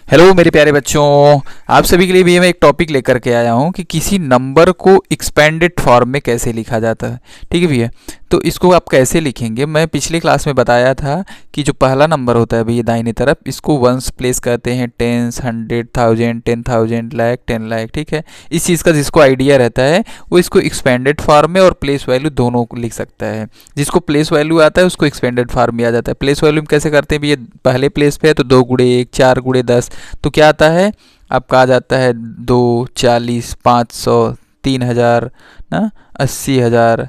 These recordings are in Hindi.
हेलो मेरे प्यारे बच्चों, आप सभी के लिए भी मैं एक टॉपिक लेकर के आया हूँ कि किसी नंबर को एक्सपेंडेड फॉर्म में कैसे लिखा जाता है। ठीक है भैया, तो इसको आप कैसे लिखेंगे, मैं पिछले क्लास में बताया था कि जो पहला नंबर होता है भैया दाहिनी तरफ, इसको वंस प्लेस करते हैं, टेंस, 100,000, 10,000, लाख, 10 लाख। ठीक है, इस चीज़ का जिसको आइडिया रहता है वो इसको एक्सपेंडेड फॉर्म में और प्लेस वैल्यू दोनों को लिख सकता है। जिसको प्लेस वैल्यू आता है उसको एक्सपेंडेड फॉर्म में आ जाता है। प्लेस वैल्यू में कैसे करते हैं भैया, पहले प्लेस पे है तो 2 × 1, 4 × 10, तो क्या आता है आपका, आ जाता है 2, 40, 500, 3,000 ना, 80,000,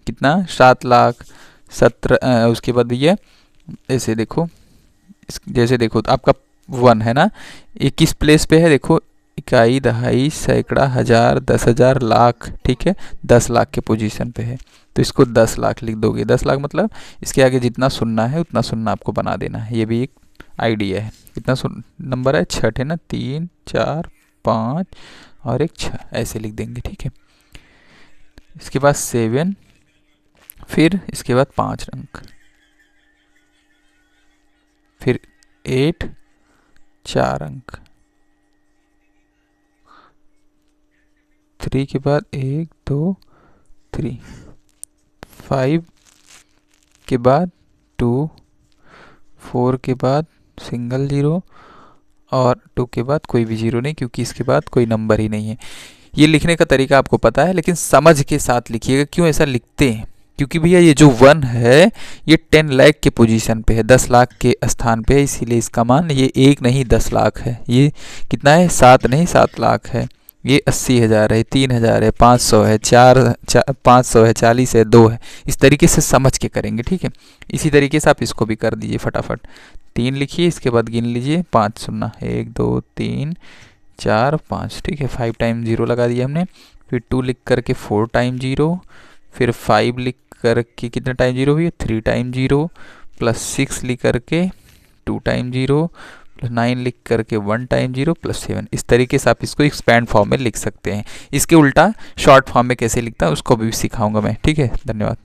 कितना, 7 लाख, 17। उसके बाद भैया ऐसे देखो, जैसे देखो तो आपका 1 है ना, 21 प्लेस पे है, देखो इकाई, दहाई, सैकड़ा, हजार, 10,000, लाख। ठीक है, 10 लाख के पोजीशन पे है तो इसको 10 लाख लिख दोगे। 10 लाख मतलब इसके आगे जितना सुनना है उतना सुनना आपको बना देना है। ये भी एक आइडिया है। कितना नंबर है, 6 है ना, 3, 4, 5 और एक 6, ऐसे लिख देंगे। ठीक है, इसके बाद 7, फिर इसके बाद 5 अंक, फिर 8, 4 अंक, 3 के बाद 1, 2, 3, 5 के बाद 2, 4 के बाद सिंगल जीरो और 2 के बाद कोई भी जीरो नहीं, क्योंकि इसके बाद कोई नंबर ही नहीं है। ये लिखने का तरीका आपको पता है, लेकिन समझ के साथ लिखिएगा। क्यों ऐसा लिखते हैं, क्योंकि भैया ये जो 1 है ये 10 लाख के पोजीशन पे है, 10 लाख के स्थान पे है, इसीलिए इसका मान ये 1 नहीं 10 लाख है। ये कितना है, 7 नहीं 7 लाख है। ये 80,000 है, 3,000 है, 500 है, 500 है, 40 है, 2 है। इस तरीके से समझ के करेंगे। ठीक है, इसी तरीके से आप इसको भी कर दीजिए फटाफट। 3 लिखिए, इसके बाद गिन लीजिए 5 सुनना, 1, 2, 3, 4, 5। ठीक है, 5 टाइम 0 लगा दिया हमने। फिर 2 लिख करके 4 टाइम 0, फिर 5 लिख करके कितना टाइम 0 हुई, 3 टाइम 0, प्लस 6 लिख करके 2 टाइम 0, प्लस 9 लिख करके 1 टाइम 0, प्लस 7। इस तरीके से आप इसको एक्सपैंड फॉर्म में लिख सकते हैं। इसके उल्टा शॉर्ट फॉर्म में कैसे लिखता है उसको भी सिखाऊंगा मैं। ठीक है, धन्यवाद।